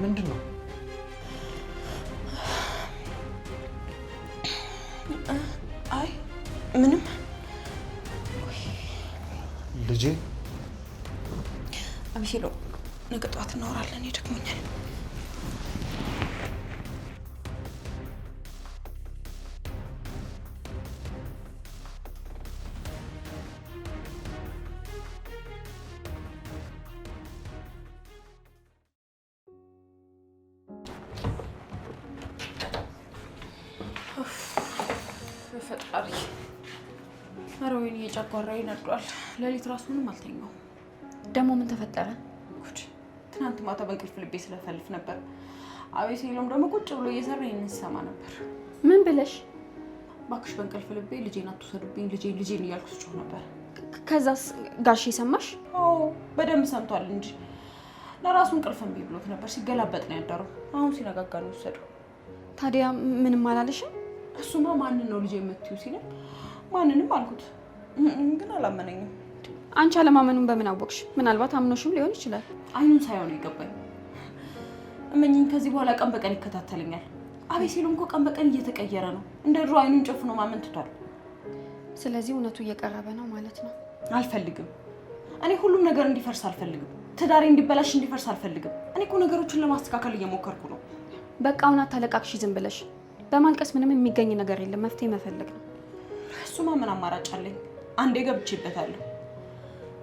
ምንድነው? አይ ምንም ልጄ አብሽሎ ነገ ጠዋት እናወራለን ይደክሞኛል ፈጣሪ አሮይን የጨጓራዬ ነዷል ለሊት ራሱ ምንም አልተኛው ደግሞ ምን ተፈጠረ ጉድ ትናንት ማታ በእንቅልፍ ልቤ ስለፈልፍ ነበር አቤሴሎም ደግሞ ቁጭ ብሎ እየሰራ ይንሰማ ነበር ምን ብለሽ ባክሽ በእንቅልፍ ልቤ ልጄን አትወሰዱብኝ ልጄን እያልኩ ስጮህ ነበር ከዛስ ጋሼ ሰማሽ አዎ በደንብ ሰምቷል እንጂ ለራሱ እንቅልፍ እምቢ ብሎት ነበር ሲገላበጥ ነው ያደረው አሁን ሲነጋጋ ነው ወሰደው ታዲያ ምንም አላለሽም እሱማ ማንን ነው ልጄ የምትዩ ሲለኝ ማንንም አልኩት ግን አላመነኝም አንቺ አለማመኑን በምን አወቅሽ ምናልባት አምኖሽም ሊሆን ይችላል አይኑን ሳይሆን ይገባኝ እመኝኝ ከዚህ በኋላ ቀን በቀን ይከታተለኛል አቤሴሎም እኮ ቀን በቀን እየተቀየረ ነው እንደ ድሮ አይኑን ጨፍኖ ማመን ትቷል ስለዚህ እውነቱ እየቀረበ ነው ማለት ነው አልፈልግም እኔ ሁሉም ነገር እንዲፈርስ አልፈልግም ትዳሬ እንዲበላሽ እንዲፈርስ አልፈልግም እኔ እኮ ነገሮችን ለማስተካከል እየሞከርኩ ነው በቃ አሁን አታለቃቅሽ ዝም ብለሽ በማልቀስ ምንም የሚገኝ ነገር የለም መፍትሄ መፈለግ ነው እሱማ ምን አማራጭ አለኝ አንዴ ገብቼበታለሁ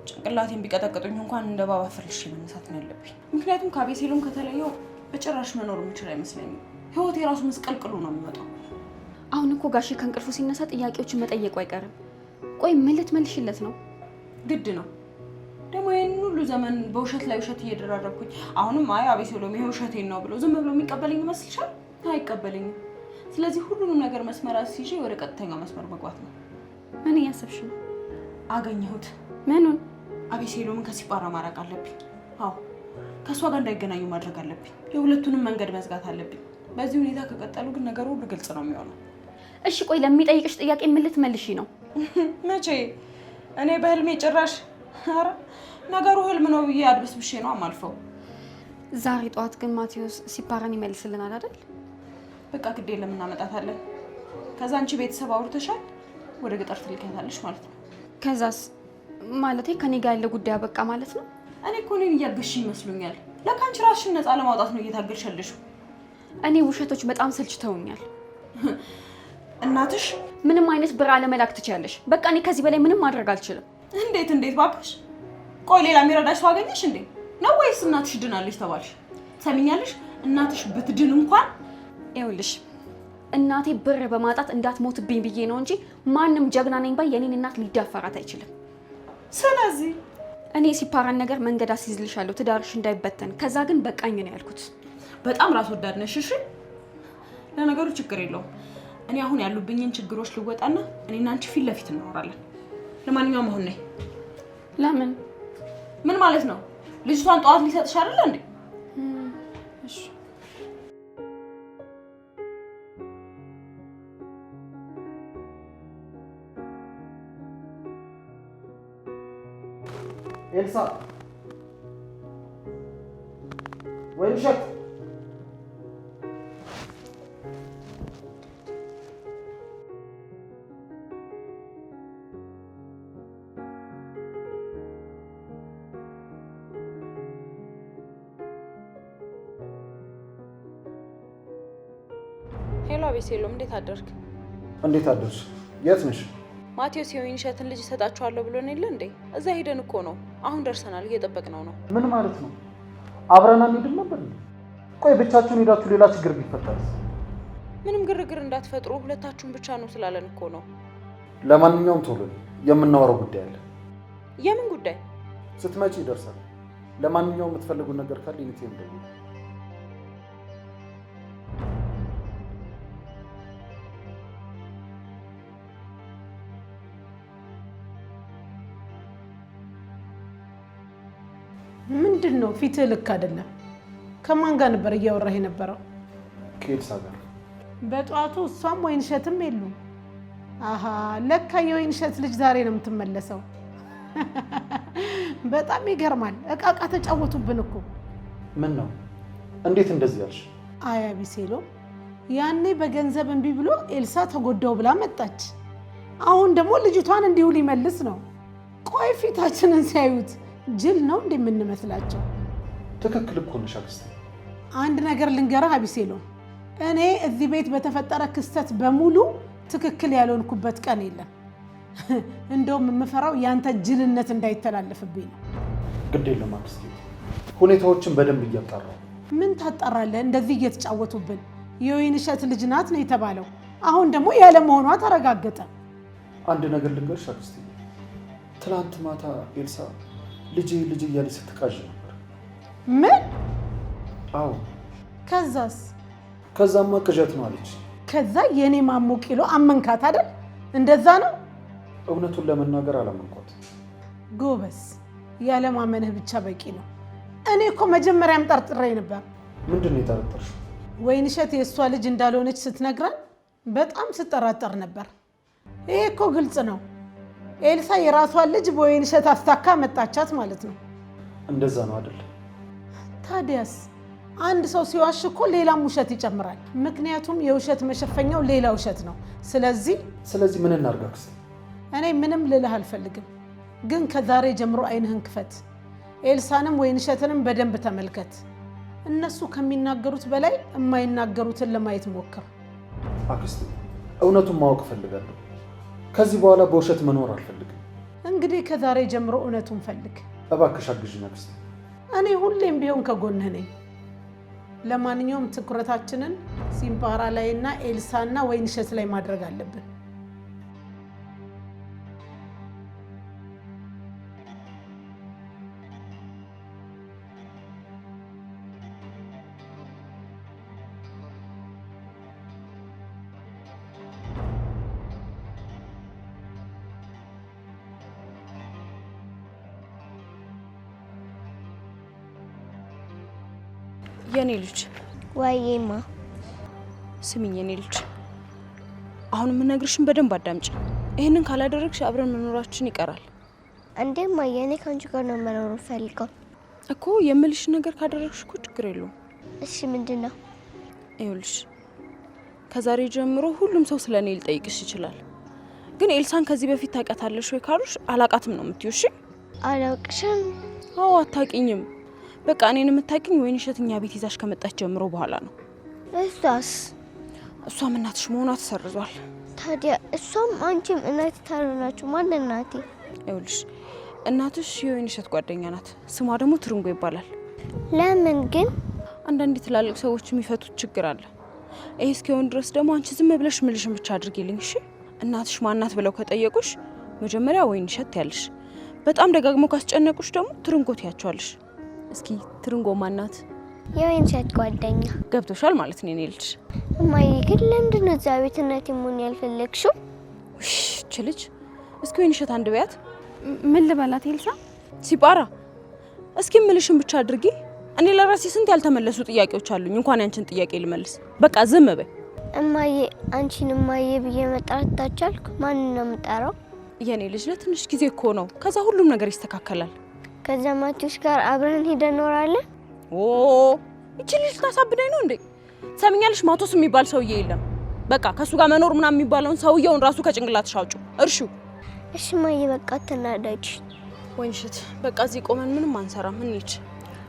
ጭንቅላቴን ቢቀጠቅጡኝ እንኳን እንደ ባባ ፍርሽ መነሳት ነው ያለብኝ ምክንያቱም ከአቤሴሎም ከተለየው በጭራሽ መኖር የምችል አይመስለኝም ህይወቴ ራሱ መስቀልቅሉ ነው የሚመጣው አሁን እኮ ጋሼ ከእንቅልፉ ሲነሳ ጥያቄዎችን መጠየቁ አይቀርም ቆይ ምን ልትመልሽለት ነው ግድ ነው ደግሞ ይሄን ሁሉ ዘመን በውሸት ላይ ውሸት እየደራረብኩኝ አሁንም አይ አቤሴሎም ይሄ ውሸቴን ነው ብሎ ዝም ብሎ የሚቀበለኝ ይመስልሻል አይቀበለኝም ስለዚህ ሁሉንም ነገር መስመር አስይዤ ወደ ቀጥተኛው መስመር መግባት ነው ምን እያሰብሽ ነው አገኘሁት ምኑን አቤሴሎምን ከሲጳራ ማራቅ አለብኝ አዎ ከሷ ጋር እንዳይገናኙ ማድረግ አለብኝ የሁለቱንም መንገድ መዝጋት አለብኝ በዚህ ሁኔታ ከቀጠሉ ግን ነገሩ ሁሉ ግልጽ ነው የሚሆነው እሺ ቆይ ለሚጠይቅሽ ጥያቄ ምን ልትመልሺ ነው መቼ እኔ በህልሜ ጭራሽ ኧረ ነገሩ ህልም ነው ብዬ አድብስብሼ ነው አማልፈው ዛሬ ጠዋት ግን ማቴዎስ ሲፓራን ይመልስልናል አይደል በቃ ግዴ ለምን እናመጣታለን ከዛ አንቺ ቤተሰብ አውርተሻል ወደ ገጠር ትልካታለሽ ማለት ነው ከዛስ ማለቴ ከኔ ጋር ያለ ጉዳይ በቃ ማለት ነው እኔ እኮ እኔን እያገሽ ይመስሉኛል ለካ አንቺ ራስሽን ነፃ ለማውጣት ነው እየታገልሻለሽ እኔ ውሸቶች በጣም ሰልችተውኛል እናትሽ ምንም አይነት ብር አለመላክ ትችያለሽ በቃ እኔ ከዚህ በላይ ምንም ማድረግ አልችልም እንዴት ባክሽ ቆይ ሌላ የሚረዳሽ ሰው አገኘሽ እንዴ ነው ወይስ እናትሽ ድናለች ተባልሽ ሰሚኛለሽ እናትሽ ብትድን እንኳን ይኸውልሽ እናቴ ብር በማጣት እንዳትሞትብኝ ብዬ ነው እንጂ ማንም ጀግና ነኝ ባይ የኔን እናት ሊዳፈራት አይችልም ስለዚህ እኔ ሲፓራን ነገር መንገድ አስይዝልሻለሁ ትዳርሽ እንዳይበተን ከዛ ግን በቃኝ ነው ያልኩት በጣም ራስ ወዳድ ነሽ እሺ ለነገሩ ችግር የለውም እኔ አሁን ያሉብኝን ችግሮች ልወጣና እኔና አንቺ ፊት ለፊት እናወራለን ለማንኛውም አሁን ነይ ለምን ምን ማለት ነው ልጅቷን ጠዋት ሊሰጥሽ አይደል እንዴ እሺ ኤልሳ ወይንሸት ሄሎ አቤሴሎም እንዴት አደርክ እንዴት አደርሽ የት ነሽ ማቴዎስ የወይንሸትን ልጅ ሰጣቸዋለሁ ብሎ ነው እንዴ እዛ ሄደን እኮ ነው አሁን ደርሰናል እየጠበቅነው ነው ምን ማለት ነው አብረን አንሄድም ነበር ቆይ ብቻችሁን ሄዳችሁ ሌላ ችግር ቢፈጠርስ ምንም ግርግር እንዳትፈጥሩ ሁለታችሁን ብቻ ነው ስላለን እኮ ነው ለማንኛውም ቶሎ የምናወራው ጉዳይ አለ የምን ጉዳይ ስትመጪ ይደርሳል ለማንኛውም የምትፈልጉት ነገር ካለ ይንቴም ደውሉ ምንድነው ፊት ልክ አይደለም ከማን ጋር ነበር እያወራህ የነበረው ከኤልሳ ጋር በጧቱ እሷም ወይንሸትም የሉ አሃ ለካ የወይንሸት ልጅ ዛሬ ነው የምትመለሰው በጣም ይገርማል እቃቃ ተጫወቱብን እኮ ምን ነው እንዴት እንደዚህ ያልሽ? አይ አቢሴሎም፣ ያኔ በገንዘብ እምቢ ብሎ ኤልሳ ተጎዳው ብላ መጣች። አሁን ደግሞ ልጅቷን እንዲሁ ሊመልስ ነው። ቆይ ፊታችንን ሲያዩት ጅል ነው እንደምንመስላቸው? ትክክል እኮ ነሽ አክስቴ። አንድ ነገር ልንገርህ አቢሴሎም፣ እኔ እዚህ ቤት በተፈጠረ ክስተት በሙሉ ትክክል ያልሆንኩበት ቀን የለም። እንደውም የምፈራው ያንተ ጅልነት እንዳይተላለፍብኝ ነው። ግድ የለም አክስቴ፣ ሁኔታዎችን በደንብ እያጣራሁ። ምን ታጣራለህ? እንደዚህ እየተጫወቱብን። የወይንሸት ልጅ ናት ነው የተባለው። አሁን ደግሞ ያለ መሆኗ ተረጋገጠ። አንድ ነገር ልንገርሽ አክስቴ፣ ትላንት ማታ ኤልሳ ልጄ እያለች ስትቃዥ ነበር። ምን? አዎ። ከዛስ? ከዛማ ቅዠት ነው አለች። ከዛ የኔ ማሞ ኪሎ አመንካት አይደል? እንደዛ ነው? እውነቱን ለመናገር አላመንኳት። ጎበስ፣ ያለማመንህ ብቻ በቂ ነው። እኔ እኮ መጀመሪያም ጠርጥሬ ነበር። ምንድን ነው የጠረጠርሽው? ወይንሸት የእሷ ልጅ እንዳልሆነች ስትነግረን በጣም ስጠራጠር ነበር። ይሄ እኮ ግልጽ ነው። ኤልሳ የራሷን ልጅ በወይንሸት አስታካ መጣቻት ማለት ነው። እንደዛ ነው አይደል? ታዲያስ አንድ ሰው ሲዋሽ እኮ ሌላም ውሸት ይጨምራል። ምክንያቱም የውሸት መሸፈኛው ሌላ ውሸት ነው። ስለዚህ ምን እናድርግ አክስቴ? እኔ ምንም ልልህ አልፈልግም፣ ግን ከዛሬ ጀምሮ አይንህን ክፈት። ኤልሳንም ወይንሸትንም በደንብ ተመልከት። እነሱ ከሚናገሩት በላይ የማይናገሩትን ለማየት ሞክር። አክስቴ፣ እውነቱን ማወቅ እፈልጋለሁ። ከዚህ በኋላ በውሸት መኖር አልፈልግም። እንግዲህ ከዛሬ ጀምሮ እውነቱን ፈልግ። እባክሽ አግዥኝ አክስቴ። እኔ ሁሌም ቢሆን ከጎንህ ነኝ። ለማንኛውም ትኩረታችንን ሲምባራ ላይና ኤልሳና ወይንሸት ላይ ማድረግ አለብን። የኔ ልጅ ወይማ ስሚኝ፣ የኔ ልጅ አሁን የምነግርሽን በደንብ አዳምጪ። ይሄንን ካላደረግሽ አብረን መኖራችን ይቀራል። እንዴማ የኔ ካንቺ ጋር ነው መኖር ፈልገው እኮ የምልሽ ነገር ካደረግሽ እኮ ችግር የለውም። እሺ ምንድነው? ይኸውልሽ ከዛሬ ጀምሮ ሁሉም ሰው ስለኔ ሊጠይቅሽ ይችላል። ግን ኤልሳን ከዚህ በፊት ታውቃታለሽ ወይ ካሉሽ አላቃትም ነው የምትይው። እሺ? አላውቅሽም። አዎ አታውቂኝም። በቃ እኔን የምታውቂኝ ወይንሸት እኛ ቤት ይዛሽ ከመጣች ጀምሮ በኋላ ነው። እሷም እናትሽ መሆኗ ተሰርዟል። ታዲያ እሷም አንቺም እናት ታሩናችሁ? ማን እናቴ? ይኸውልሽ እናትሽ የወይንሸት ጓደኛ ናት። ስሟ ደግሞ ትርንጎ ይባላል። ለምን ግን? አንዳንድ ትላልቅ ሰዎች የሚፈቱት ችግር አለ። ይሄ እስኪሆን ድረስ ደግሞ አንቺ ዝም ብለሽ ምልሽን ብቻ አድርጊልኝ። እሺ? እናትሽ ማናት ብለው ከጠየቁሽ መጀመሪያ ወይንሸት ያልሽ፣ በጣም ደጋግሞ ካስጨነቁሽ ደግሞ ትርንጎ ትያቸዋለሽ። እስኪ ትርንጎ ማናት? የወይንሸት ጓደኛ። ገብቶሻል ማለት ነው የኔ ልጅ። እማዬ ግን ለምንድን ነው እዛ ቤት እናቴ መሆን ያልፈለግሽው? እሺ ልጅ እስኪ ወይንሸት አንድ በያት። ምን ልበላት ኤልሳ? ሲጳራ እስኪ ምልሽን ብቻ አድርጊ። እኔ ለራሴ ስንት ያልተመለሱ ጥያቄዎች አሉኝ። እንኳን ያንቺን ጥያቄ ልመልስ። በቃ ዝም በይ። እማዬ አንቺን እማዬ ብዬ መጥራት ታቻልኩ? ማንን ነው የምጠራው? የኔ ልጅ ለትንሽ ጊዜ እኮ ነው። ከዛ ሁሉም ነገር ይስተካከላል። ከዛ ማቲዎስ ጋር አብረን ሄደን እኖራለን። እቺ ልጅ ታሳብደኝ ነው እንዴ? ሰምኛለሽ? ማቶስ የሚባል ሰውዬ የለም። በቃ ከሱ ጋር መኖር ምናምን የሚባለውን ሰውዬውን ራሱ ከጭንቅላትሽ አውጪ እርሹ። እሺ እማዬ በቃ አትናደጂ። ወይንሸት በቃ እዚህ ቆመን ምንም አንሰራም። እንሂድ።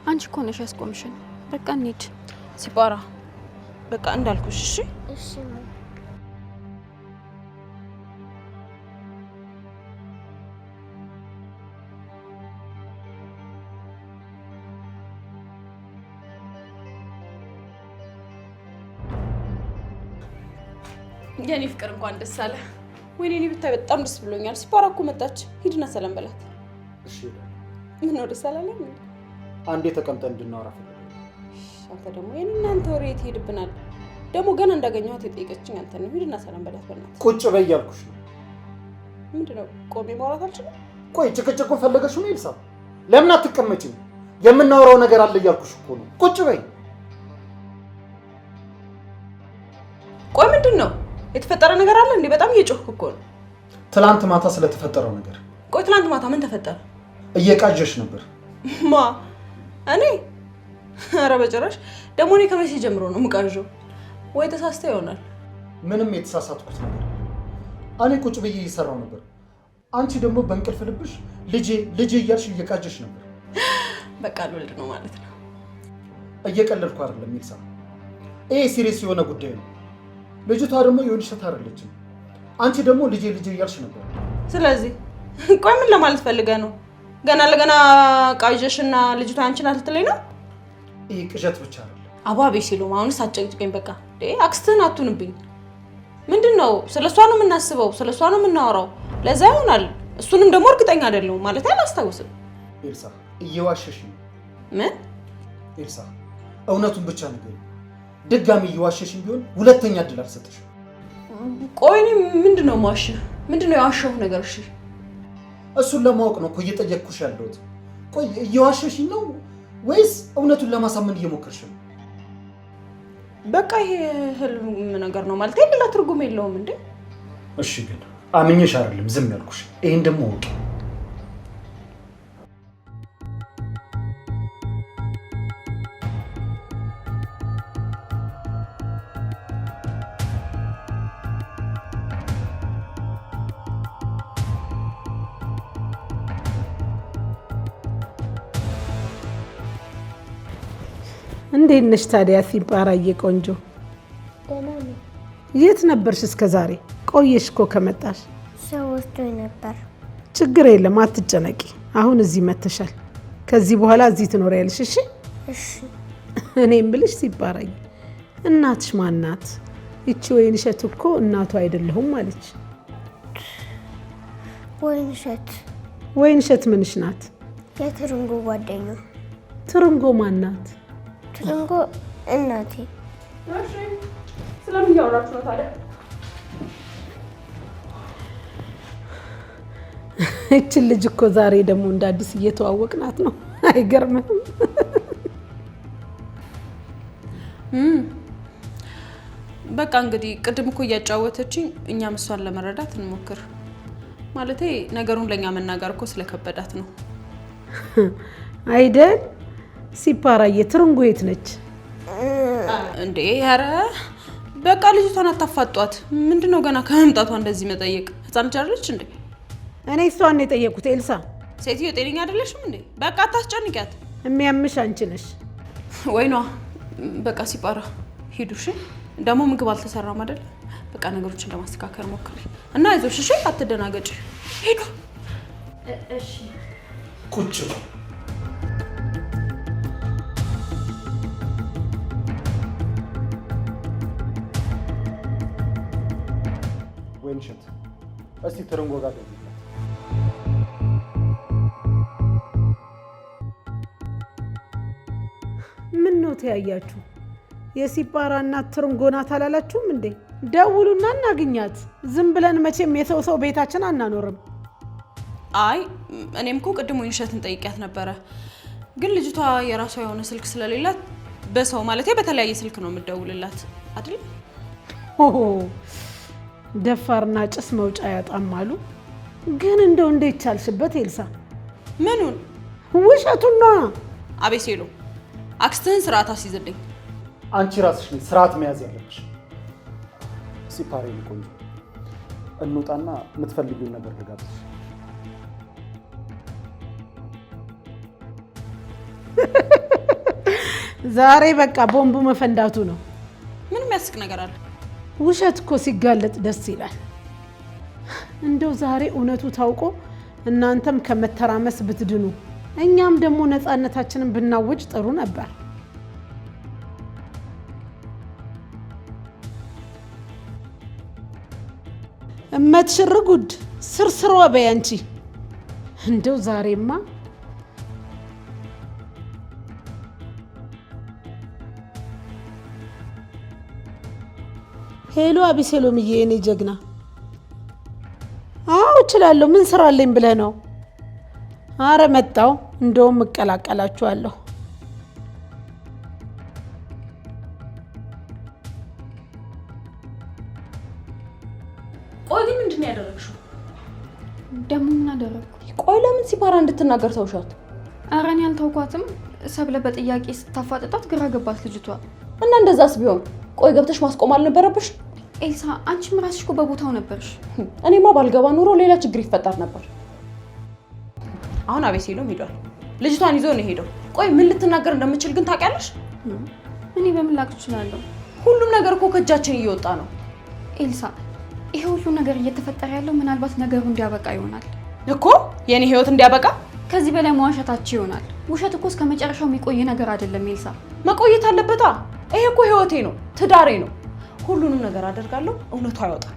አንቺ እኮ ነሽ ያስቆምሽን። በቃ እንሂድ። ሲጳራ በቃ እንዳልኩሽ። እሺ እሺ። የኔ ፍቅር እንኳን ደስ አለ። ወይኔ እኔ ብታይ በጣም ደስ ብሎኛል። ሲጳራ እኮ መጣች። ሂድና ሰላም በላት። እሺ። ምን ነው ደስ አላለኝ? አንዴ ተቀምጠን እንድናወራ ፈልጋለሁ። አንተ ደግሞ የእናንተ ወሬ የት ሄድብናል? ደግሞ ገና እንዳገኘኋት የጠየቀችኝ አንተ ነው። ሂድና ሰላም በላት በእናትህ። ቁጭ በይ እያልኩሽ ነው። ምንድነው ቆሜ ማውራት አልችልም? ቆይ ጭቅጭቁን ፈለገሽ ነው ኤልሳ? ለምን አትቀመጪም? የምናወራው ነገር አለ እያልኩሽ እኮ ነው። ቁጭ በይ። ቆይ ምንድን ነው የተፈጠረ ነገር አለ እንዴ? በጣም እየጮህኩ እኮ ነው። ትላንት ማታ ስለተፈጠረው ነገር። ቆይ ትላንት ማታ ምን ተፈጠረ? እየቃዠሽ ነበር። ማ እኔ? ኧረ በጭራሽ ደግሞ እኔ ከመቼ ጀምሮ ነው የምቃዠው? ወይ ተሳስተ ይሆናል። ምንም የተሳሳትኩት ነገር እኔ ቁጭ ብዬ እየሰራው ነበር። አንቺ ደግሞ በእንቅልፍ ልብሽ ልጄ እያልሽ እየቃጀሽ ነበር። በቃ ልወልድ ነው ማለት ነው። እየቀለድኩ አይደለም ኤልሳ፣ ይሄ ሲሪየስ የሆነ ጉዳይ ነው። ልጅቷ ደግሞ የሆነች ሴት አይደለችም። አንቺ ደግሞ ልጄ እያልሽ ነበር። ስለዚህ ቆይ ምን ለማለት ፈልገህ ነው? ገና ለገና ቃዠሽና ልጅቷ አንቺ ናት ልትለኝ ነው? ይሄ ቅዠት ብቻ አይደለም። አባቤ ሲሉ አሁንስ አጨቅጭቀኝ። በቃ አክስትህን አትሁንብኝ። ምንድነው? ስለሷ ነው የምናስበው፣ ስለሷ ነው የምናወራው። ለዛ ይሆናል። እሱንም ደግሞ እርግጠኛ አይደለሁም ማለት አላስታውስም። ኤልሳ እየዋሸሽ ነው። ምን? ኤልሳ እውነቱን ብቻ ንገሪኝ። ድጋሚ እየዋሸሽኝ ቢሆን ሁለተኛ እድል አልሰጥሽም። ቆይ እኔ ምንድነው የማዋሽህ? ምንድነው የዋሸሁህ ነገር? እሺ እሱን ለማወቅ ነው እኮ እየጠየቅኩሽ ያለሁት። ቆይ እየዋሸሽኝ ነው ወይስ እውነቱን ለማሳመን እየሞከርሽ ነው? በቃ ይሄ ህልም ነገር ነው ማለት ሌላ ትርጉም የለውም እንዴ? እሺ ግን አምኜሽ አይደለም ዝም ያልኩሽ። ይሄን ደግሞ ወቂ። እንዴት ነሽ ታዲያ ሲባራዬ ቆንጆ? ደህና ነኝ። የት ነበርሽ እስከ ዛሬ? ቆየሽ እኮ ከመጣሽ። ሰው ወስዶኝ ነበር። ችግር የለም አትጨነቂ። አሁን እዚህ መተሻል። ከዚህ በኋላ እዚህ ትኖሪያለሽ። እሺ እሺ። እኔም ብልሽ ሲባራዬ እናትሽ ማን ናት? ይቺ ወይንሸት እኮ እናቱ አይደለሁም አለች። ወይንሸት? ወይንሸት ምንሽ ናት? የትርንጎ ጓደኛ። ትርንጎ ማን ናት? ትርንጎ እናቴ። እሺ ስለምን እያወራችሁ ነው ታዲያ? እችን ልጅ እኮ ዛሬ ደግሞ እንደ አዲስ እየተዋወቅናት ነው። አይገርምም? በቃ እንግዲህ ቅድም እኮ እያጫወተችኝ እኛም እሷን ለመረዳት እንሞክር። ማለቴ ነገሩን ለኛ መናገር እኮ ስለከበዳት ነው አይደል? ሲፓራዬ ትርንጎ የት ነች እንዴ? ኧረ በቃ ልጅቷን አታፋጧት። ምንድነው ገና ከመምጣቷ እንደዚህ መጠየቅ? ህፃን ልጅ አይደለች እንዴ? እኔ እሷን ነው የጠየቁት። ኤልሳ ሴትዮ ጤነኛ አይደለሽም እንዴ? በቃ አታስጨንቂያት። የሚያምሽ አንቺ ነሽ። ወይኗ በቃ ሲፓራ ሂዱ። እሺ ደግሞ ምግብ አልተሰራም አይደል? በቃ ነገሮችን ለማስተካከል ሞክሪ እና አይዞሽ። እሺ አትደናገጪ። ሂዱ። እሺ ቁጭ በል። ወይንሸት እስቲ ትርንጎ ጋር ደውይላት። ምን ነው ተያያችሁ? የሲፓራ እናት ትርንጎ ናት አላላችሁም እንዴ? ደውሉና እናግኛት። ዝም ብለን መቼም የሰው ቤታችን አናኖርም። አይ እኔም እኮ ቅድም ወይንሸትን ጠይቂያት ነበረ፣ ግን ልጅቷ የራሷ የሆነ ስልክ ስለሌላት በሰው ማለቴ በተለያየ ስልክ ነው የምትደውልላት አይደል? ኦሆ ደፋርና ጭስ መውጫ ያጣማሉ። ግን እንደው እንዴት ቻልሽበት ኤልሳ? ምኑን? ውሸቱን ነው። አቤሴሎ አክስትህን ስርዓት አስይዝልኝ። አንቺ ራስሽ ነሽ ስርዓት መያዝ ያለብሽ። ሲፓራ ቆንጆ እንውጣና የምትፈልጊውን ነገር ልጋብዝሽ። ዛሬ በቃ ቦምቡ መፈንዳቱ ነው። ምንም የሚያስቅ ነገር አለ? ውሸት እኮ ሲጋለጥ ደስ ይላል። እንደው ዛሬ እውነቱ ታውቆ እናንተም ከመተራመስ ብትድኑ እኛም ደግሞ ነፃነታችንን ብናውጅ ጥሩ ነበር። እመትሽር ጉድ ስርስሯ በያንቺ። እንደው ዛሬማ ሄሎ አቢሴሎምዬ፣ የኔ ጀግና። አዎ እችላለሁ። ምን ስራ አለኝ ብለህ ነው? አረ መጣሁ። እንደውም እቀላቀላችኋለሁ። ቆይ ምንድን ነው ያደረግሽው? ደግሞ ምን አደረግኩ? ቆይ ለምን ሲፓራ እንድትናገር ተውሻት? ኧረ እኔ አልተውኳትም። ሰብለ በጥያቄ ስታፋጥጣት ግራ ገባት ልጅቷ። እና እንደዛስ ቢሆን ቆይ ገብተሽ ማስቆም አልነበረብሽ? ኤልሳ አንቺም ራስሽ እኮ በቦታው ነበርሽ። እኔማ ባልገባ ኑሮ ሌላ ችግር ይፈጠር ነበር። አሁን አቤሴሎም ሄዷል። ልጅቷን ይዞ ነው ሄደው። ቆይ ምን ልትናገር እንደምችል ግን ታውቂያለሽ? እኔ በምን ላቅ እችላለሁ? ሁሉም ነገር እኮ ከእጃችን እየወጣ ነው። ኤልሳ ይሄ ሁሉ ነገር እየተፈጠረ ያለው ምናልባት ነገሩ እንዲያበቃ ይሆናል እኮ። የኔ ህይወት እንዲያበቃ ከዚህ በላይ መዋሸታችሁ ይሆናል። ውሸት እኮ እስከ መጨረሻው የሚቆይ ነገር አይደለም ኤልሳ። መቆየት አለበታ። ይሄ እኮ ህይወቴ ነው፣ ትዳሬ ነው። ሁሉንም ነገር አደርጋለሁ፣ እውነቱ አይወጣም።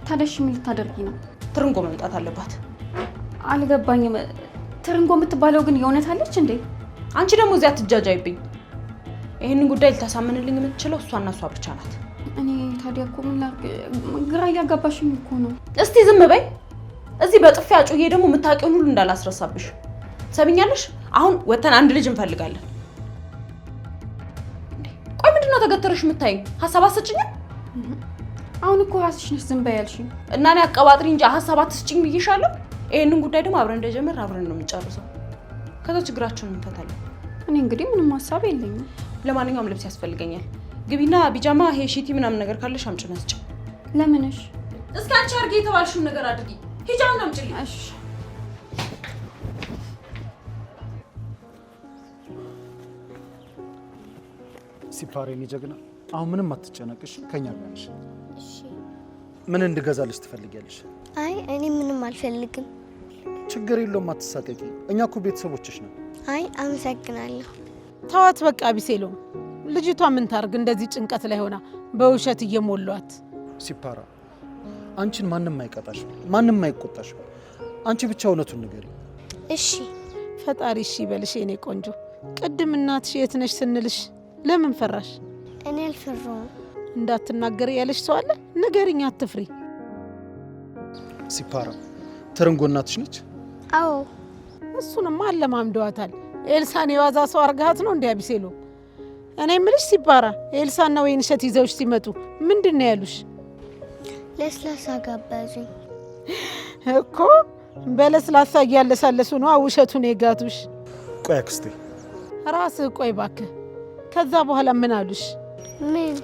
ታዲያ ምን ልታደርጊ ነው? ትርንጎ መምጣት አለባት። አልገባኝም። ትርንጎ የምትባለው ግን የእውነት አለች እንዴ? አንቺ ደግሞ እዚያ አትጃጃይብኝ። ይሄንን ጉዳይ ልታሳምንልኝ የምትችለው እሷና እሷ ብቻ ናት። እኔ ታዲያ እኮ ምን ላድርግ? ግራ እያጋባሽኝ እኮ ነው። እስቲ ዝም በይ። እዚህ በጥፊ አጩዬ ደግሞ የምታውቂውን ሁሉ እንዳላስረሳብሽ ሰብኛለሽ። አሁን ወተን አንድ ልጅ እንፈልጋለን። ቆይ ምንድነው ተገተረሽ የምታይኝ? ሀሳብ አትስጭኝም? አሁን እኮ ራስሽ ነሽ ዝም በይ ያልሽኝ። እና እኔ አቀባጥሪ እንጂ ሀሳብ አትስጭኝ ብዬሻለሁ። ይሄንን ጉዳይ ደግሞ አብረን እንደጀመር አብረን ነው የምንጨርሰው። ከዛ ችግራችንን እንፈታለን። እኔ እንግዲህ ምንም ሀሳብ የለኝም። ለማንኛውም ልብስ ያስፈልገኛል። ግቢና ቢጃማ፣ ይሄ ሺቲ ምናምን ነገር ካለሽ አምጪና ስጭ። ለምንሽ? እስኪ አንቺ አድርጊ የተባልሽውን ነገር አድርጊ። ሂጃውን አምጪልኝ። እሺ ሲፓሬ እኔ ጀግና፣ አሁን ምንም አትጨነቅሽ፣ ከኛ ጋር ነሽ። እሺ ምን እንድገዛልሽ ትፈልጊያለሽ? አይ እኔ ምንም አልፈልግም። ችግር የለውም አትሳቀቂ፣ እኛ እኮ ቤተሰቦችሽ ነን። አይ አመሰግናለሁ። ተዋት በቃ አቢሴሎም። ልጅቷ ምን ታርግ እንደዚህ ጭንቀት ላይ ሆና በውሸት እየሞሏት። ሲፓራ አንቺን ማንም አይቀጣሽ፣ ማንም አይቆጣሽ። አንቺ ብቻ እውነቱን ንገሪ። እሺ ፈጣሪ እሺ ይበልሽ የኔ ቆንጆ። ቅድም እናትሽ የት ነሽ ስንልሽ ለምን ፈራሽ? እኔ አልፈራሁም። እንዳትናገሪ ያለሽ ሰው አለ? ንገሪኝ፣ አትፍሪ። ሲፓራ ትርንጎ እናትሽ ነች? አዎ እሱንማ አለማምደዋታል። ኤልሳን የዋዛ ሰው አርጋት ነው እንዴ አቢሴሎም? እኔ ምልሽ ሲፓራ ኤልሳና ወይንሸት ይዘውሽ ሲመጡ ምንድን ነው ያሉሽ? ለስላሳ ጋባዙኝ እኮ። በለስላሳ እያለሳለሱ ነው ውሸቱን የጋቱሽ። ቆይ አክስቴ፣ ራስህ ቆይ ባክህ። ከዛ በኋላ ምን አሉሽ? ምን?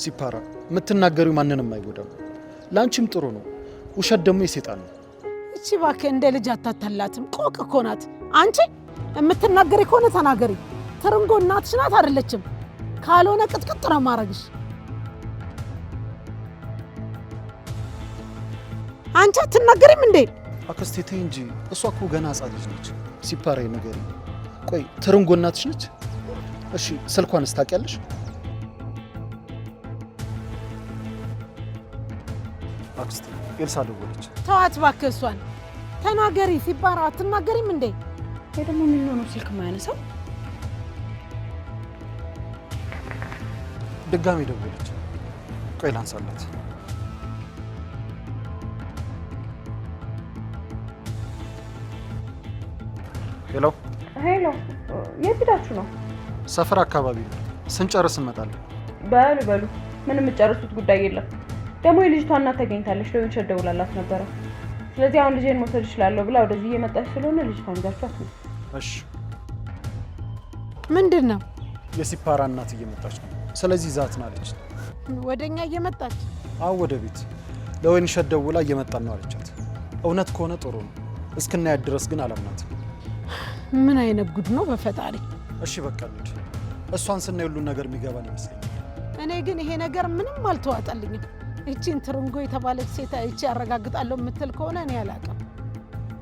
ሲፓራ የምትናገሪው ማንንም አይጎዳም፣ ለአንቺም ጥሩ ነው። ውሸት ደግሞ የሴጣን ነው። እቺ ባክህ እንደ ልጅ አታታላትም። ቆቅ እኮ ናት። አንቺ የምትናገሪ ከሆነ ተናገሪ። ትርንጎ እናትሽ ናት አይደለችም? ካልሆነ ቅጥቅጥ ነው ማረግሽ። አንቺ አትናገሪም እንዴ? አክስቴ ተይ እንጂ፣ እሷ እኮ ገና ሕፃን ልጅ ነች። ሲፓራ ንገሪ። ቆይ ትርንጎ እናትሽ ነች? እሺ ስልኳንስ ታውቂያለሽ? አክስቴ ኤልሳ ደወለች። ተዋት ባክህ እሷን። ተናገሪ ሲፓራ። አትናገሪም እንዴ? ወይ ደግሞ ምን ነው ስልክ ማያነሳው? ድጋሚ ደወለች። ቆይ ላንሳላት። ሄሎ ሄሎ፣ የት ሄዳችሁ ነው? ሰፈር አካባቢ ነው። ስንጨርስ እንመጣለን። በሉ በሉ፣ ምንም የምትጨርሱት ጉዳይ የለም። ደግሞ የልጅቷ እናት ተገኝታለች። ለወይንሸት ደውላላት ነበረ። ስለዚህ አሁን ልጄን መውሰድ እችላለሁ ብላ ወደዚህ እየመጣች ስለሆነ ልጅቷን ይዛችኋት ነው። እሺ። ምንድን ነው? የሲፓራ እናት እየመጣች ነው። ስለዚህ ዛት ናለች። ወደኛ እየመጣች? አዎ ወደ ቤት። ለወይንሸት ደውላ እየመጣን ነው አለቻት። እውነት ከሆነ ጥሩ ነው። እስክናያት ድረስ ግን አላምናትም። ምን አይነት ጉድ ነው በፈጣሪ። እሺ በቃ እንሂድ። እሷን ስናይ ሁሉን ነገር የሚገባን ይመስለኛል። እኔ ግን ይሄ ነገር ምንም አልተዋጠልኝም። እቺን ትርንጎ የተባለች ሴት እቺ ያረጋግጣለሁ የምትል ከሆነ እኔ አላውቅም።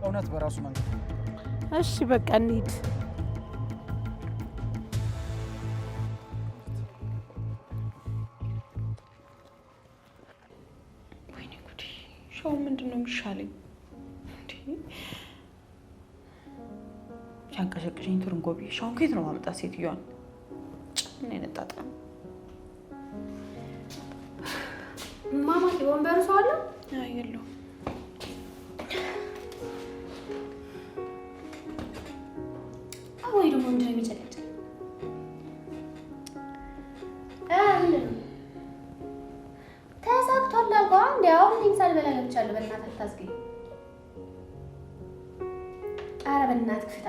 እውነት በራሱ መንገድ። እሺ በቃ እንሂድ። ወይኔ ጉዴ! ሻው ምንድን ነው የሚሻለኝ? ያንቀሸቀሸኝ ትርንጎ ብዬ ሻውን ከየት ነው ማመጣት? ሴትዮዋን ምን አይነጣጣ ማማዬ ወንበሩ ሰው አለ? አይ የለውም። ወይ ደግሞ ምንድን ነው የሚጨቀጭ? ተሳክቷል አልኳ። እንዲያው ምን ሳልበላ ገብቻለሁ። በእናትህ አታስገኝ። ኧረ በእናትህ ክፍታ።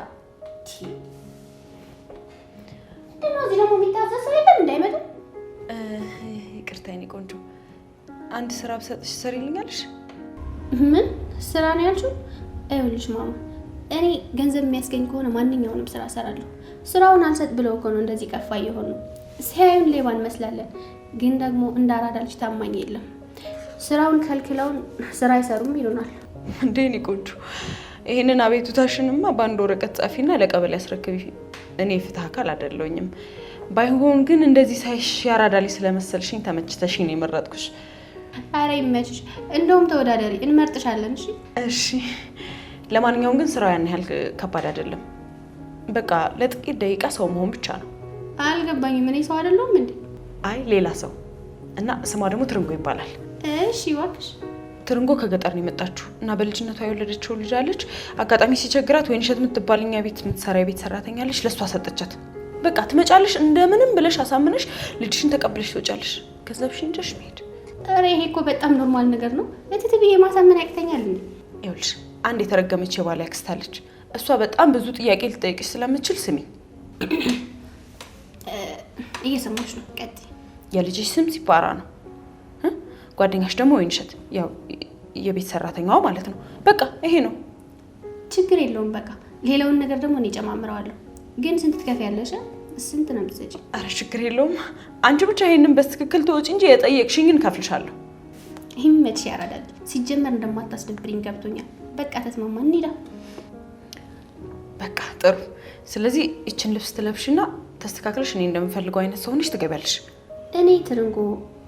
ቆንጆ አንድ ስራ ብሰጥሽ ትሰሪልኛለሽ? ምን ስራ ነው ያልሽው? አይውልሽ ማማ፣ እኔ ገንዘብ የሚያስገኝ ከሆነ ማንኛውንም ስራ እሰራለሁ። ስራውን አልሰጥ ብለው እኮ ነው እንደዚህ ቀፋ የሆኑ። ሲያዩን ሌባ እንመስላለን፣ ግን ደግሞ እንደ አራዳ ልጅ ታማኝ የለም። ስራውን ከልክለውን ስራ አይሰሩም ይሉናል። እንዴ እኔ ቆንጆ ይሄንን አቤቱታሽንማ በአንድ ወረቀት ጻፊና ለቀበሌ አስረክቢ። እኔ ፍትህ አካል አይደለሁኝም። ባይሆን ግን እንደዚህ ሳይሽ ያራዳ ልጅ ስለመሰልሽኝ ተመችተሽኝ ነው የመረጥኩሽ። አረ ይመችሽ፣ እንደውም ተወዳደሪ፣ እንመርጥሻለን። እሺ እሺ። ለማንኛውም ግን ስራው ያን ያህል ከባድ አይደለም። በቃ ለጥቂት ደቂቃ ሰው መሆን ብቻ ነው። አልገባኝም። እኔ ሰው አይደለሁም እንዴ? አይ ሌላ ሰው እና ስሟ ደግሞ ትርንጎ ይባላል። እሺ እባክሽ። ትርንጎ ከገጠር ነው የመጣችው እና በልጅነቷ የወለደችው ልጅ አለች። አጋጣሚ ሲቸግራት ወይንሸት የምትባል እኛ ቤት የምትሰራ የቤት ሰራተኛ አለች። ለሷ ሰጠቻት። በቃ ትመጫለሽ፣ እንደምንም ብለሽ አሳምነሽ ልጅሽን ተቀብለሽ ትወጫለሽ። ከዛ ብሽንጀሽ መሄድ። ኧረ ይሄ እኮ በጣም ኖርማል ነገር ነው። እትት ብዬ ማሳመን ያቅተኛል እንዴ? ይኸውልሽ አንድ የተረገመች የባለ ያክስት አለች። እሷ በጣም ብዙ ጥያቄ ልጠይቅሽ ስለምትችል ስሚ። እየሰማሽ ነው? ቀጥይ። የልጅሽ ስም ሲፓራ ነው። ጓደኛሽ ደግሞ ወይንሸት፣ ያው የቤት ሰራተኛዋ ማለት ነው። በቃ ይሄ ነው። ችግር የለውም። በቃ ሌላውን ነገር ደግሞ እኔ ጨማምረዋለሁ። ግን ስንት ትከፍያለሽ? ስንት ነው የምትሰጪ? አረ ችግር የለውም። አንቺ ብቻ ይሄንን በትክክል ተወጪ እንጂ የጠየቅሽኝን ከፍልሻለሁ። ይሄም መቼ ያራዳል። ሲጀመር እንደማታስደብሪኝ ገብቶኛል። በቃ ተስማማ፣ እንሂዳ። በቃ ጥሩ። ስለዚህ ይችን ልብስ ትለብሽና ተስተካክለሽ እኔ እንደምፈልገው አይነት ሰው ሆነሽ ትገቢያለሽ። እኔ ትርንጎ፣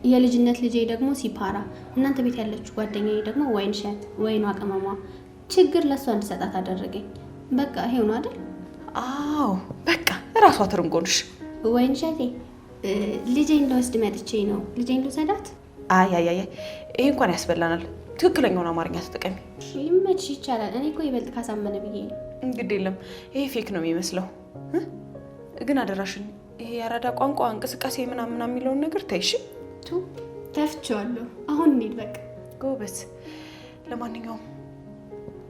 የልጅነት ልጄ ደግሞ ሲፓራ፣ እናንተ ቤት ያለችው ጓደኛዬ ደግሞ ወይንሸት፣ ወይኗ ቅመሟ። ችግር ለእሷ እንድሰጣት አደረገኝ። በቃ ይሄው ነው አይደል? አዎ በቃ እራሷ ትርንጎ ነሽ። ወይንሸቴ፣ ልጄ እንደወስድ መጥቼ ነው። ልጄ እንደወሰዳት? አይ ይሄ እንኳን ያስበላናል። ትክክለኛውን አማርኛ ተጠቀሚ። ይመችሽ፣ ይቻላል። እኔ እኮ ይበልጥ ካሳመነ ብዬ ነው። እንግዲህ የለም ይሄ ፌክ ነው የሚመስለው። ግን አደራሽን ይሄ የአራዳ ቋንቋ እንቅስቃሴ ምናምን የሚለውን ነገር ተይሽ። ተፍቼዋለሁ። አሁን እንሂድ በቃ። ጎበዝ። ለማንኛውም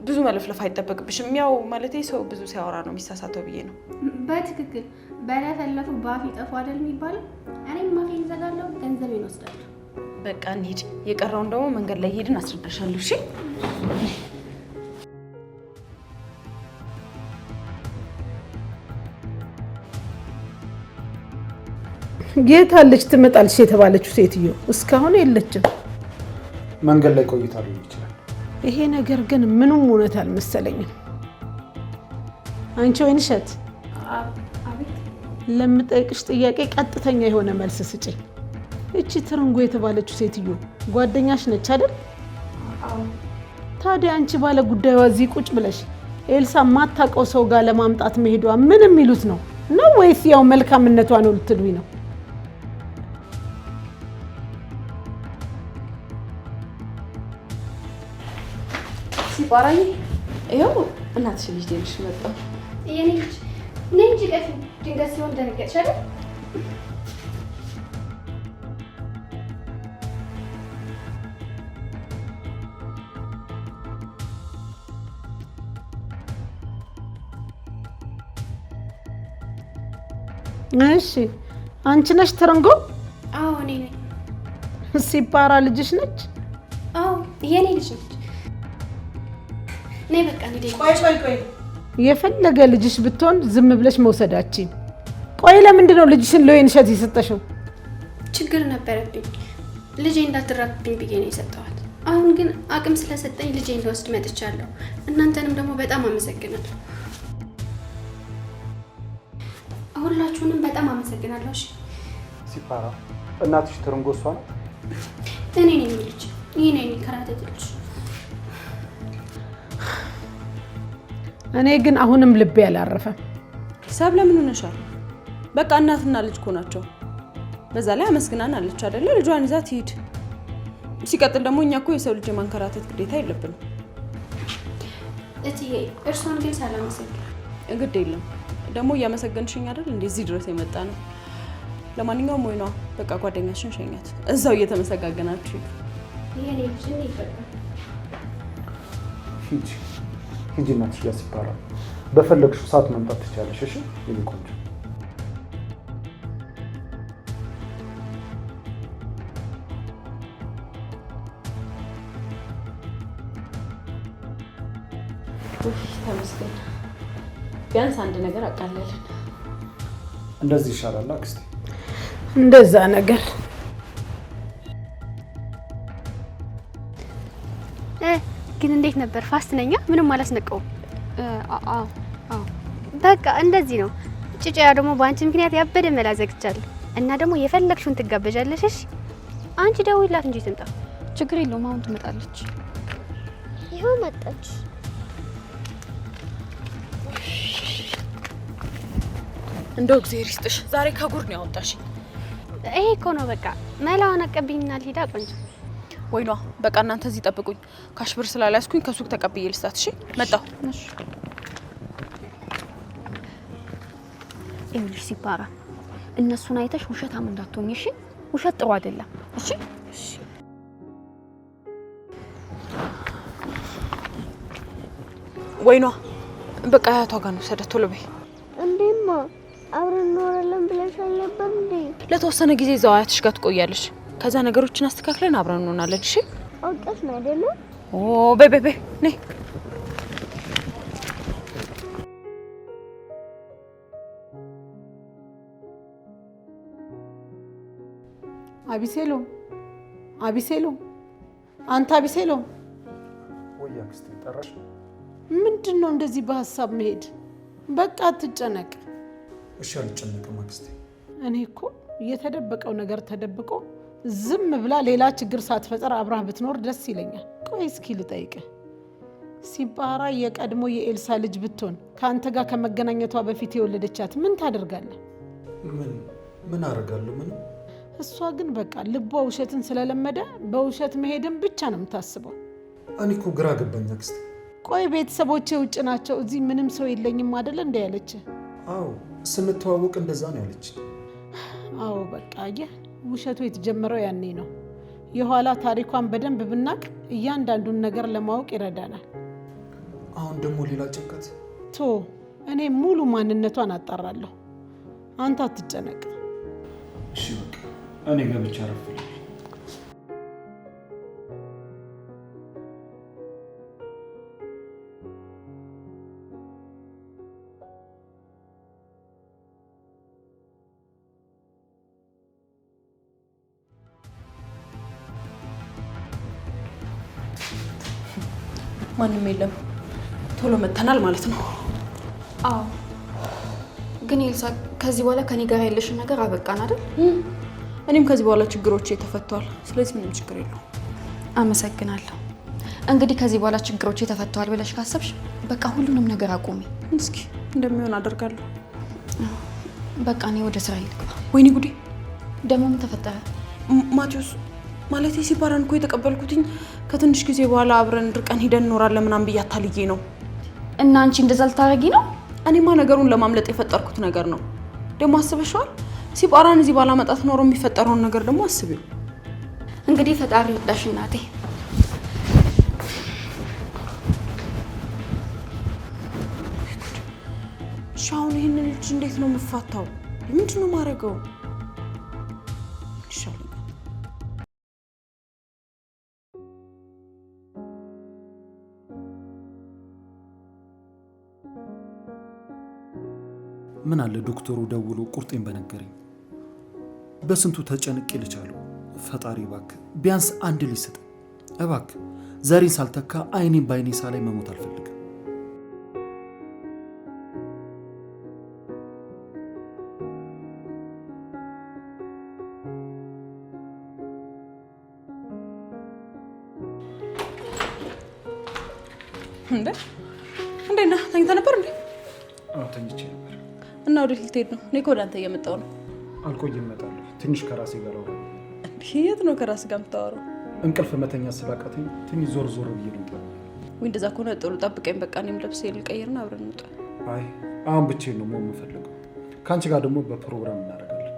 ብዙ መለፍለፍ አይጠበቅብሽም። ያው ማለቴ ሰው ብዙ ሲያወራ ነው የሚሳሳተው ብዬ ነው። በትክክል በለፈለፉ ባፍ ይጠፉ አይደል የሚባለው? እኔም ማፌን እዘጋለሁ፣ ገንዘቤን እወስዳለሁ። በቃ እንሂድ። የቀረውን ደግሞ መንገድ ላይ ሄድን አስረዳሻለሁ። እሺ? ጌታለች ትመጣለች የተባለችው ሴትዮ እስካሁን የለችም። መንገድ ላይ ቆይታ ሊሆን ይችላል። ይሄ ነገር ግን ምንም እውነት አልመሰለኝም። አንቺ ወይንሸት፣ ለምጠይቅሽ ጥያቄ ቀጥተኛ የሆነ መልስ ስጪኝ። እቺ ትርንጎ የተባለችው ሴትዮ ጓደኛሽ ነች አይደል? ታዲያ አንቺ ባለ ጉዳዩ እዚህ ቁጭ ብለሽ ኤልሳ ማታውቀው ሰው ጋር ለማምጣት መሄዷ ምን የሚሉት ነው ወይስ ያው መልካምነቷ ነው ልትሉኝ ነው? ሲባራኝ ይኸው እናትሽ ልጅ ደንሽ መጣ። የኔ ልጅ ነኝ። ጅቀት ድንገት ሲሆን ደነገጥሽ አይደል? እሺ አንቺ ነሽ ትርንጎ? አዎ እኔ ነኝ። ሲፓራ ልጅሽ ነች? አዎ የኔ ልጅ ነች። ነይ በቃ እንዴ። ቆይ የፈለገ ልጅሽ ብትሆን ዝም ብለሽ መውሰዳችን። ቆይ ለምንድን ነው ልጅሽን ለወይንሸት የሰጠሽው? ችግር ነበረብኝ። ልጄ እንዳትራብብኝ ብዬ ነው የሰጠኋት። አሁን ግን አቅም ስለሰጠኝ ልጄ እንደወስድ መጥቻለሁ። እናንተንም ደግሞ በጣም አመሰግናለሁ። ሁላችሁንም በጣም አመሰግናለሁ። እሺ ሲፓራ እናትሽ ትርንጎ እሷ ነው? እኔ ነኝ ልጅ። ይሄ ነኝ ከራተት ልጅ። እኔ ግን አሁንም ልቤ አላረፈም። ሰብ ለምን ሆነሻል? በቃ እናትና ልጅ እኮ ናቸው። በዛ ላይ አመስግናን አለች አይደለ? ልጇን ይዛ ትሂድ። ሲቀጥል ደግሞ እኛ እኮ የሰው ልጅ ማንከራተት ግዴታ የለብንም። እትዬ እርሷን ግን ሳላመሰግን ግድ የለም። ደግሞ እያመሰገንሽኝ አይደል እንዴ እዚህ ድረስ የመጣ ነው። ለማንኛውም ወይኗ በቃ ጓደኛሽን ሸኛት። እዛው እየተመሰጋገናችሁ የኔ ልጅ እኔ ይፈቀድ ሂጂ እናትሽ ጋር ሲፓራ በፈለግሽው ሰዓት መምጣት ትችያለሽ። እሺ የኔ ቆንጆ። ተመስገን ቢያንስ አንድ ነገር አቃለልን። እንደዚህ ይሻላል አክስቴ። እንደዛ ነገር ግን እንዴት ነበር? ፋስት ነኛ? ምንም አላስነቀውም። በቃ እንደዚህ ነው። ጭጭያ ደግሞ በአንቺ ምክንያት ያበደ መላ ዘግቻለሁ እና ደግሞ የፈለግሽውን ትጋበዣለሽ። እሺ አንቺ ደውይላት እንጂ ትምጣ። ችግር የለውም አሁን ትመጣለች። ይኸው መጣች። እንደው እግዚአብሔር ይስጥሽ ዛሬ ከጉር ነው ያወጣሽ። ይሄ እኮ ነው በቃ መላዋን አቀብኝና ልሂዳ። ቆንጆ ወይኗ በቃ እናንተ እዚህ ጠብቁኝ። ካሽብር ስላላስኩኝ ከሱቅ ተቀብዬ ልስጣት። እሺ መጣሁ። እሺ ይኸውልሽ ሲባራ እነሱን አይተሽ ውሸታም እንዳትሆኝ እሺ። ውሸት ጥሩ አይደለም። እሺ ወይኗ በቃ አያቷ ጋር ነው ሰደት ቶሎ በይ። እንዴማ አብረን እንኖራለን ብለሽ አልነበር እንዴ? ለተወሰነ ጊዜ እዛው አያትሽ ጋር ትቆያለሽ። ከዛ ነገሮችን አስተካክለን አብረን እንሆናለን። እሺ አውቀሽ ነው አይደለ? ኦ በይ ነይ። አቢሴሎም አንተ አቢሴሎም ወይ አክስቴ ጠራሽ? ምንድነው እንደዚህ በሐሳብ መሄድ? በቃ አትጨነቅ። እሺ አልጨነቅም አክስቴ። እኔ እኮ የተደበቀው ነገር ተደብቆ ዝም ብላ ሌላ ችግር ሳትፈጠር አብራህ ብትኖር ደስ ይለኛል። ቆይ እስኪ ልጠይቅህ፣ ሲባራ የቀድሞ የኤልሳ ልጅ ብትሆን ከአንተ ጋር ከመገናኘቷ በፊት የወለደቻት ምን ታደርጋለህ? ምን አደርጋለሁ? ምንም። እሷ ግን በቃ ልቧ ውሸትን ስለለመደ በውሸት መሄድን ብቻ ነው የምታስበው። እኔ እኮ ግራ ገባኝ አክስቴ። ቆይ ቤተሰቦቼ ውጭ ናቸው፣ እዚህ ምንም ሰው የለኝም አይደል እንደ ያለች? አዎ ስንተዋወቅ እንደዛ ነው ያለች። አዎ በቃ አየህ፣ ውሸቱ የተጀመረው ያኔ ነው። የኋላ ታሪኳን በደንብ ብናቅ እያንዳንዱን ነገር ለማወቅ ይረዳናል። አሁን ደግሞ ሌላ ጭንቀት። እኔ ሙሉ ማንነቷን አጣራለሁ። አንተ አትጨነቅ። እሺ በቃ እኔ ገብቻ አረፍኩ። ማንም የለም። ቶሎ መተናል ማለት ነው። አዎ ግን ኤልሳ ከዚህ በኋላ ከኔ ጋር ያለሽን ነገር አበቃን አይደል? እኔም ከዚህ በኋላ ችግሮቼ ተፈተዋል። ስለዚህ ምንም ችግር የለውም። አመሰግናለሁ። እንግዲህ ከዚህ በኋላ ችግሮቼ ተፈተዋል ብለሽ ካሰብሽ በቃ ሁሉንም ነገር አቁሚ። እስኪ እንደሚሆን አደርጋለሁ። በቃ እኔ ወደ ስራ ልግባ። ወይኔ ጉዴ! ደግሞ ምን ተፈጠረ? ማቴዎስ ማለት ሲባራን እኮ የተቀበልኩትኝ ከትንሽ ጊዜ በኋላ አብረን ርቀን ሄደን እንኖራለን ምናምን ብዬ አታልዬ ነው። እና አንቺ እንደዛ ልታረጊ ነው? እኔማ ነገሩን ለማምለጥ የፈጠርኩት ነገር ነው። ደግሞ አስበሽዋል? ሲባራን እዚህ ባላመጣት ኖሮ የሚፈጠረውን ነገር ደግሞ አስቢው። እንግዲህ ፈጣሪ ይርዳሽ እናቴ። እሺ አሁን ይሄንን ልጅ እንዴት ነው የምፋታው? ምንድን ነው ማረገው? ይሻለኛል። ምን አለ ዶክተሩ ደውሎ ቁርጤን በነገረኝ። በስንቱ ተጨንቄ ልቻለሁ። ፈጣሪ እባክህ ቢያንስ አንድ ልጅ ስጠኝ እባክህ። ዛሬን ሳልተካ አይኔን በአይኔ ሳላይ መሞት አልፈልግም። እንዴ ነህ? ተኝተህ ነበር እንዴ? አዎ ተኝቼ ነበር። እና ወዴት ልትሄድ ነው? እኔ እኮ ወደ አንተ እየመጣሁ ነው። አልቆይም፣ እመጣለሁ። ትንሽ ከራሴ ጋር አወራለሁ። የት ነው ከራስህ ጋር የምታወራው? እንቅልፍ መተኛ ስላቃተኝ ትንሽ ዞር ዞር ብዬ ልምጣ። ወይ እንደዛ ከሆነ ጥሩ፣ ጠብቀኝ። በቃ እኔም ልብሴን ልቀይርና አብረን እንውጣ። አይ አሁን ብቻዬን ነው መሆን የምፈልገው። ከአንቺ ጋር ደግሞ በፕሮግራም እናደርጋለን።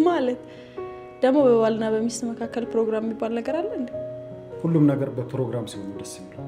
ማለት ደግሞ በባልና በሚስት መካከል ፕሮግራም የሚባል ነገር አለ እንዴ? ሁሉም ነገር በፕሮግራም ሲሆን ደስ የሚለው